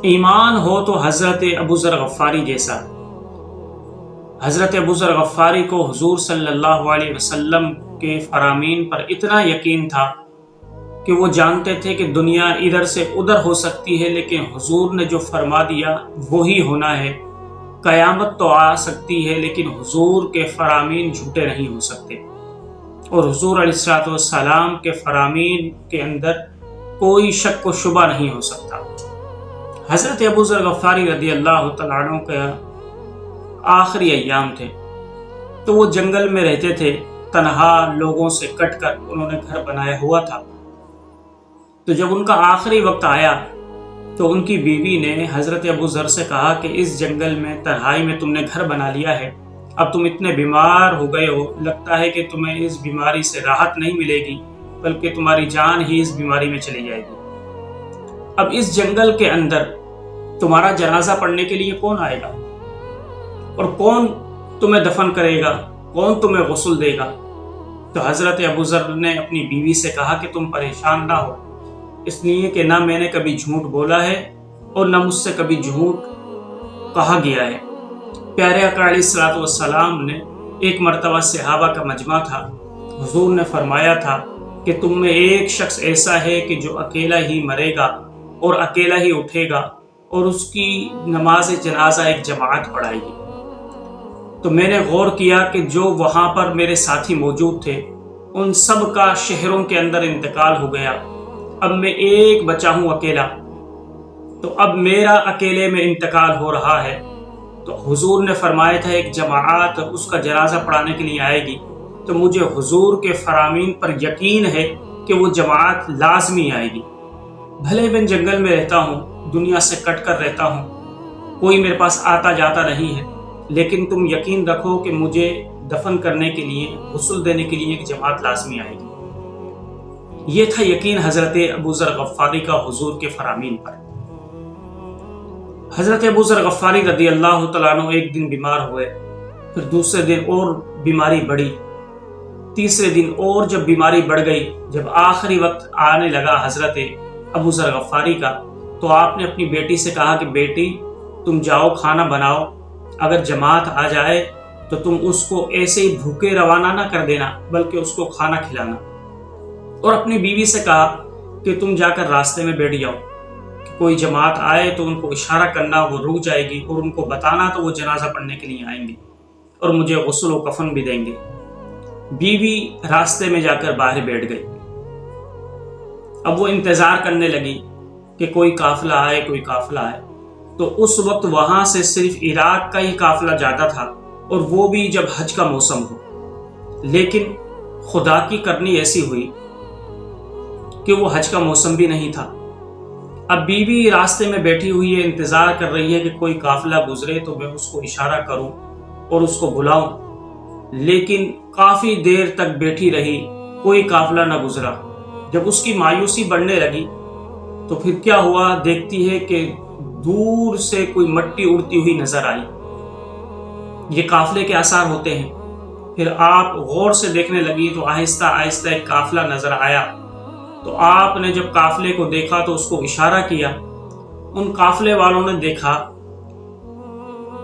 ایمان ہو تو حضرت ابو ذر غفاری جیسا۔ حضرت ابو ذر غفاری کو حضور صلی اللہ علیہ وسلم کے فرامین پر اتنا یقین تھا کہ وہ جانتے تھے کہ دنیا ادھر سے ادھر ہو سکتی ہے، لیکن حضور نے جو فرما دیا وہی ہونا ہے۔ قیامت تو آ سکتی ہے لیکن حضور کے فرامین جھوٹے نہیں ہو سکتے، اور حضور علیہ الصلوۃ والسلام کے فرامین کے اندر کوئی شک و شبہ نہیں ہو سکتا۔ حضرت ابو ذر غفاری رضی اللہ تعالیٰ عنہ کا آخری ایام تھے، تو وہ جنگل میں رہتے تھے، تنہا لوگوں سے کٹ کر انہوں نے گھر بنایا ہوا تھا۔ تو جب ان کا آخری وقت آیا تو ان کی بیوی نے حضرت ابو ذر سے کہا کہ اس جنگل میں تنہائی میں تم نے گھر بنا لیا ہے، اب تم اتنے بیمار ہو گئے ہو، لگتا ہے کہ تمہیں اس بیماری سے راحت نہیں ملے گی بلکہ تمہاری جان ہی اس بیماری میں چلی جائے گی۔ اب اس جنگل کے اندر تمہارا جنازہ پڑھنے کے لیے کون آئے گا، اور کون تمہیں دفن کرے گا، کون تمہیں غسل دے گا؟ تو حضرت ابو ذر نے اپنی بیوی سے کہا کہ تم پریشان نہ ہو، اس لیے کہ نہ میں نے کبھی جھوٹ بولا ہے اور نہ مجھ سے کبھی جھوٹ کہا گیا ہے۔ پیارے آقا علیہ الصلوۃ والسلام نے ایک مرتبہ صحابہ کا مجمع تھا، حضور نے فرمایا تھا کہ تم میں ایک شخص ایسا ہے کہ جو اکیلا ہی مرے گا اور اکیلا ہی اٹھے گا، اور اس کی نماز جنازہ ایک جماعت پڑھائے گی۔ تو میں نے غور کیا کہ جو وہاں پر میرے ساتھی موجود تھے ان سب کا شہروں کے اندر انتقال ہو گیا، اب میں ایک بچا ہوں اکیلا، تو اب میرا اکیلے میں انتقال ہو رہا ہے۔ تو حضور نے فرمایا تھا ایک جماعت اس کا جنازہ پڑھانے کے لیے آئے گی، تو مجھے حضور کے فرامین پر یقین ہے کہ وہ جماعت لازمی آئے گی۔ بھلے میں جنگل میں رہتا ہوں، دنیا سے کٹ کر رہتا ہوں، کوئی میرے پاس آتا جاتا نہیں ہے، لیکن تم یقین رکھو کہ مجھے دفن کرنے کے لیے، غسل دینے کے لیے ایک جماعت لازمی آئے گی۔ یہ تھا یقین حضرت ابو ذر غفاری کا حضور کے فرامین پر۔ حضرت ابو ذر غفاری رضی اللہ تعالیٰ عنہ ایک دن بیمار ہوئے، پھر دوسرے دن اور بیماری بڑھی، تیسرے دن اور جب بیماری بڑھ گئی، جب آخری وقت آنے لگا حضرت ابو ذر غفاری کا، تو آپ نے اپنی بیٹی سے کہا کہ بیٹی تم جاؤ کھانا بناؤ، اگر جماعت آ جائے تو تم اس کو ایسے ہی بھوکے روانہ نہ کر دینا بلکہ اس کو کھانا کھلانا۔ اور اپنی بیوی سے کہا کہ تم جا کر راستے میں بیٹھ جاؤ، کہ کوئی جماعت آئے تو ان کو اشارہ کرنا، وہ رک جائے گی، اور ان کو بتانا تو وہ جنازہ پڑھنے کے لیے آئیں گے اور مجھے غسل و کفن بھی دیں گے۔ بیوی راستے میں جا کر باہر بیٹھ گئی۔ اب وہ انتظار کرنے لگی کہ کوئی قافلہ آئے، کوئی قافلہ آئے۔ تو اس وقت وہاں سے صرف عراق کا ہی قافلہ جاتا تھا، اور وہ بھی جب حج کا موسم ہو۔ لیکن خدا کی کرنی ایسی ہوئی کہ وہ حج کا موسم بھی نہیں تھا۔ اب بیوی راستے میں بیٹھی ہوئی ہے، انتظار کر رہی ہے کہ کوئی قافلہ گزرے تو میں اس کو اشارہ کروں اور اس کو بلاؤں، لیکن کافی دیر تک بیٹھی رہی، کوئی قافلہ نہ گزرا۔ جب اس کی مایوسی بڑھنے لگی تو پھر کیا ہوا، دیکھتی ہے کہ دور سے کوئی مٹی اڑتی ہوئی نظر آئی۔ یہ قافلے کے آثار ہوتے ہیں۔ پھر آپ غور سے دیکھنے لگی تو آہستہ آہستہ ایک قافلہ نظر آیا۔ تو آپ نے جب قافلے کو دیکھا تو اس کو اشارہ کیا۔ ان قافلے والوں نے دیکھا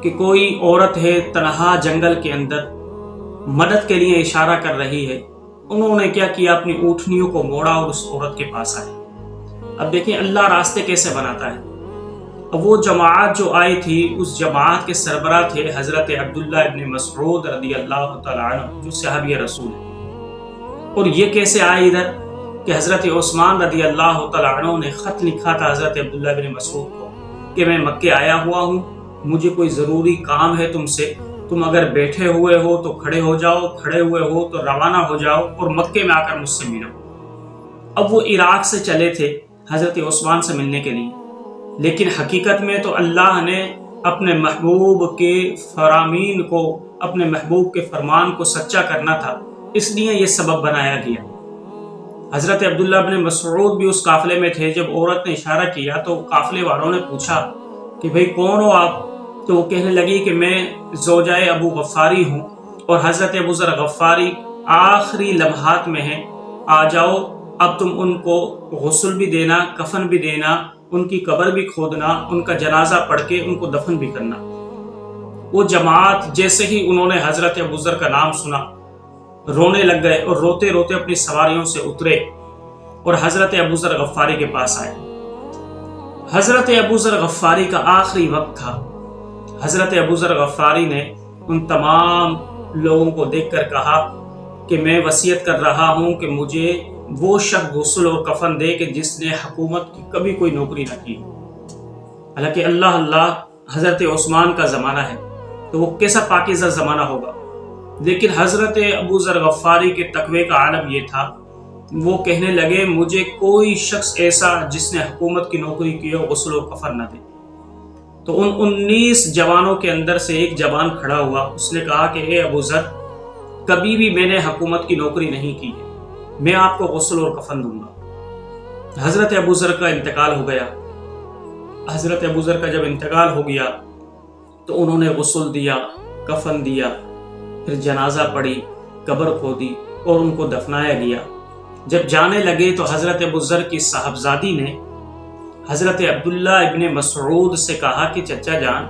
کہ کوئی عورت ہے تنہا جنگل کے اندر، مدد کے لیے اشارہ کر رہی ہے۔ انہوں نے کیا کیا، اپنی اونٹنیوں کو موڑا اور اس عورت کے پاس آئے۔ اب دیکھیں اللہ راستے کیسے بناتا ہے۔ اب وہ جماعت جو آئی تھی، اس جماعت کے سربراہ تھے حضرت عبداللہ ابن مسعود رضی اللہ تعالیٰ عنہ، جو صحابی رسول ہیں۔ اور یہ کیسے آئے ادھر کہ حضرت عثمان رضی اللہ تعالیٰ عنہ نے خط لکھا تھا حضرت عبداللہ ابن مسعود کو کہ میں مکے آیا ہوا ہوں، مجھے کوئی ضروری کام ہے تم سے، تم اگر بیٹھے ہوئے ہو تو کھڑے ہو جاؤ، کھڑے ہوئے ہو تو روانہ ہو جاؤ اور مکے میں آ کر مجھ سے ملو۔ اب وہ عراق سے چلے تھے حضرت عثمان سے ملنے کے لیے، لیکن حقیقت میں تو اللہ نے اپنے محبوب کے فرامین کو، اپنے محبوب کے فرمان کو سچا کرنا تھا، اس لیے یہ سبب بنایا گیا۔ حضرت عبداللہ بن مسعود بھی اس قافلے میں تھے۔ جب عورت نے اشارہ کیا تو قافلے والوں نے پوچھا کہ بھئی کون ہو آپ؟ تو وہ کہنے لگی کہ میں زوجہ ابو غفاری ہوں، اور حضرت ابو ذر غفاری آخری لمحات میں ہیں، آ جاؤ اب تم ان کو غسل بھی دینا، کفن بھی دینا، ان کی قبر بھی کھودنا، ان کا جنازہ پڑھ کے ان کو دفن بھی کرنا۔ وہ جماعت جیسے ہی انہوں نے حضرت ابوذر کا نام سنا رونے لگ گئے اور روتے روتے اپنی سواریوں سے اترے اور حضرت ابوذر غفاری کے پاس آئے۔ حضرت ابوذر غفاری کا آخری وقت تھا۔ حضرت ابوذر غفاری نے ان تمام لوگوں کو دیکھ کر کہا کہ میں وصیت کر رہا ہوں کہ مجھے وہ شخص غسل اور کفن دے کہ جس نے حکومت کی کبھی کوئی نوکری نہ کی۔ حالانکہ اللہ حضرت عثمان کا زمانہ ہے تو وہ کیسا پاکیزہ زمانہ ہوگا، لیکن حضرت ابوذر غفاری کے تقوی کا عالم یہ تھا، وہ کہنے لگے مجھے کوئی شخص ایسا جس نے حکومت کی نوکری کی ہو غسل و کفن نہ دے۔ تو ان 19 جوانوں کے اندر سے ایک جوان کھڑا ہوا، اس نے کہا کہ اے ابوذر، کبھی بھی میں نے حکومت کی نوکری نہیں کی ہے، میں آپ کو غسل اور کفن دوں گا۔ حضرت ابوذر کا انتقال ہو گیا۔ حضرت ابوذر کا جب انتقال ہو گیا تو انہوں نے غسل دیا، کفن دیا، پھر جنازہ پڑھی، قبر کھودی اور ان کو دفنایا گیا۔ جب جانے لگے تو حضرت ابوذر کی صاحبزادی نے حضرت عبداللہ ابن مسعود سے کہا کہ چچا جان،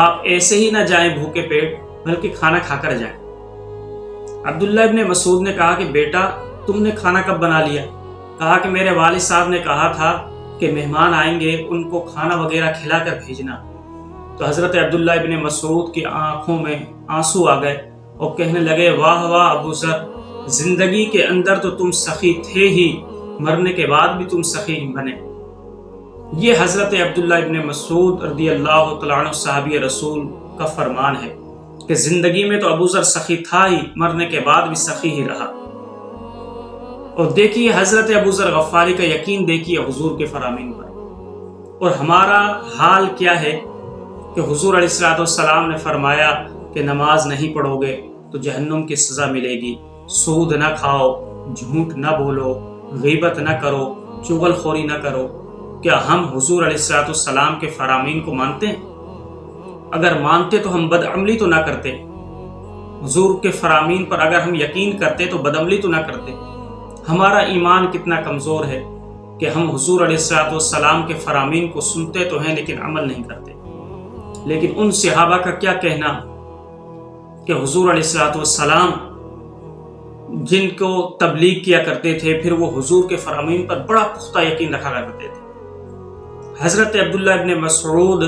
آپ ایسے ہی نہ جائیں بھوکے پیٹ، بلکہ کھانا کھا کر جائیں۔ عبداللہ ابن مسعود نے کہا کہ بیٹا تم نے کھانا کب بنا لیا؟ کہا کہ میرے والد صاحب نے کہا تھا کہ مہمان آئیں گے ان کو کھانا وغیرہ کھلا کر بھیجنا۔ تو حضرت عبداللہ ابن مسعود کی آنکھوں میں آنسو آ گئے اور کہنے لگے واہ واہ ابوذر، زندگی کے اندر تو تم سخی تھے ہی، مرنے کے بعد بھی تم سخی بنے۔ یہ حضرت عبداللہ ابن مسعود رضی اللہ تعالیٰ عنہ صحابی رسول کا فرمان ہے کہ زندگی میں تو ابوذر سخی تھا ہی، مرنے کے بعد بھی سخی ہی رہا۔ اور دیکھیے حضرت ابوذر غفاری کا یقین دیکھیے حضور کے فرامین پر، اور ہمارا حال کیا ہے کہ حضور علیہ الصلوۃ والسلام نے فرمایا کہ نماز نہیں پڑھو گے تو جہنم کی سزا ملے گی، سود نہ کھاؤ، جھوٹ نہ بولو، غیبت نہ کرو، چغل خوری نہ کرو۔ کیا ہم حضور علیہ الصلوۃ والسلام کے فرامین کو مانتے ہیں؟ اگر مانتے تو ہم بدعملی تو نہ کرتے۔ حضور کے فرامین پر اگر ہم یقین کرتے تو بدعملی تو نہ کرتے۔ ہمارا ایمان کتنا کمزور ہے کہ ہم حضور علیہ الصلوۃ والسلام کے فرامین کو سنتے تو ہیں لیکن عمل نہیں کرتے۔ لیکن ان صحابہ کا کیا کہنا کہ حضور علیہ الصلوۃ والسلام جن کو تبلیغ کیا کرتے تھے پھر وہ حضور کے فرامین پر بڑا پختہ یقین رکھا کرتے تھے۔ حضرت عبداللہ ابن مسعود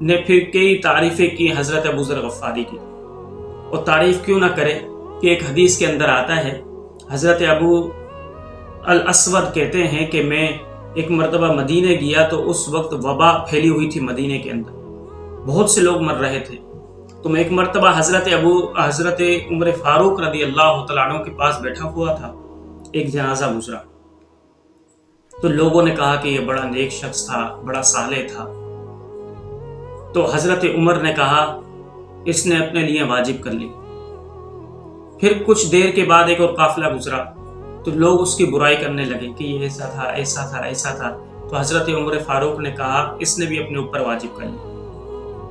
نے پھر کئی تعریفیں کی حضرت ابوذر غفاری کی، اور تعریف کیوں نہ کرے کہ ایک حدیث کے اندر آتا ہے، حضرت ابو الاسود کہتے ہیں کہ میں ایک مرتبہ مدینے گیا تو اس وقت وبا پھیلی ہوئی تھی مدینے کے اندر، بہت سے لوگ مر رہے تھے۔ تو میں ایک مرتبہ حضرت عمر فاروق رضی اللہ تعالیٰ عنہ کے پاس بیٹھا ہوا تھا، ایک جنازہ گزرا تو لوگوں نے کہا کہ یہ بڑا نیک شخص تھا، بڑا صالح تھا۔ تو حضرت عمر نے کہا اس نے اپنے لیے واجب کر لی۔ پھر کچھ دیر کے بعد ایک اور قافلہ گزرا تو لوگ اس کی برائی کرنے لگے کہ یہ ایسا تھا، ایسا تھا، ایسا تھا۔ تو حضرت عمر فاروق نے کہا اس نے بھی اپنے اوپر واجب کر لی۔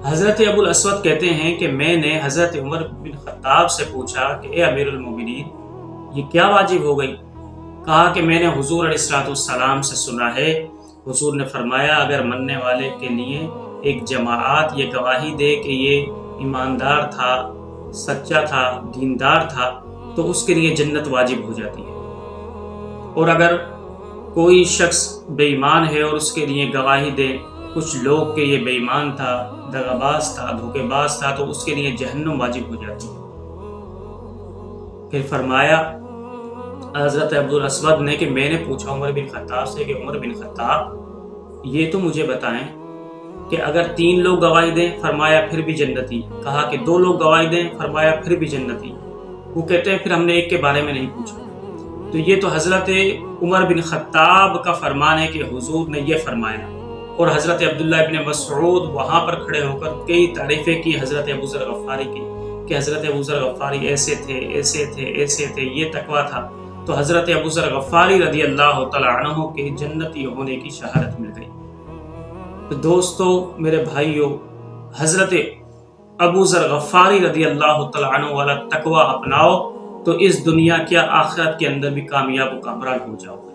حضرت ابو الاسود کہتے ہیں کہ میں نے حضرت عمر بن خطاب سے پوچھا کہ اے امیر المومنین یہ کیا واجب ہو گئی؟ کہا کہ میں نے حضور علیہ الصلوۃ والسلام سے سنا ہے، حضور نے فرمایا اگر مرنے والے کے لیے ایک جماعت یہ گواہی دے کہ یہ ایماندار تھا، سچا تھا، دیندار تھا تو اس کے لیے جنت واجب ہو جاتی ہے، اور اگر کوئی شخص بے ایمان ہے اور اس کے لیے گواہی دے کچھ لوگ کہ یہ بے ایمان تھا، دغاباز تھا، دھوکے باز تھا تو اس کے لیے جہنم واجب ہو جاتی ہے۔ پھر فرمایا حضرت عبد الاسود نے کہ میں نے پوچھا عمر بن خطاب سے کہ عمر بن خطاب یہ تو مجھے بتائیں کہ اگر 3 لوگ گواہی دیں، فرمایا پھر بھی جنتی۔ کہا کہ 2 لوگ گواہی دیں، فرمایا پھر بھی جنتی۔ وہ کہتے ہیں پھر ہم نے ایک کے بارے میں نہیں پوچھا۔ تو یہ تو حضرت عمر بن خطاب کا فرمان ہے کہ حضور نے یہ فرمایا، اور حضرت عبداللہ ابن مسعود وہاں پر کھڑے ہو کر کئی تعریفیں کی حضرت ابوذر غفاری کی کہ حضرت ابوذر غفاری ایسے تھے، ایسے تھے، ایسے تھے، یہ تقویٰ تھا۔ تو حضرت ابوذر غفاری رضی اللہ تعالیٰ عنہ کے جنتی ہونے کی شہادت مل گئی۔ تو دوستو، میرے بھائیو، حضرت ابوذر غفاری رضی اللہ تعالیٰ عنہ والا تقویٰ اپناؤ تو اس دنیا کیا آخرت کے اندر بھی کامیاب و کامران ہو جاؤ گے۔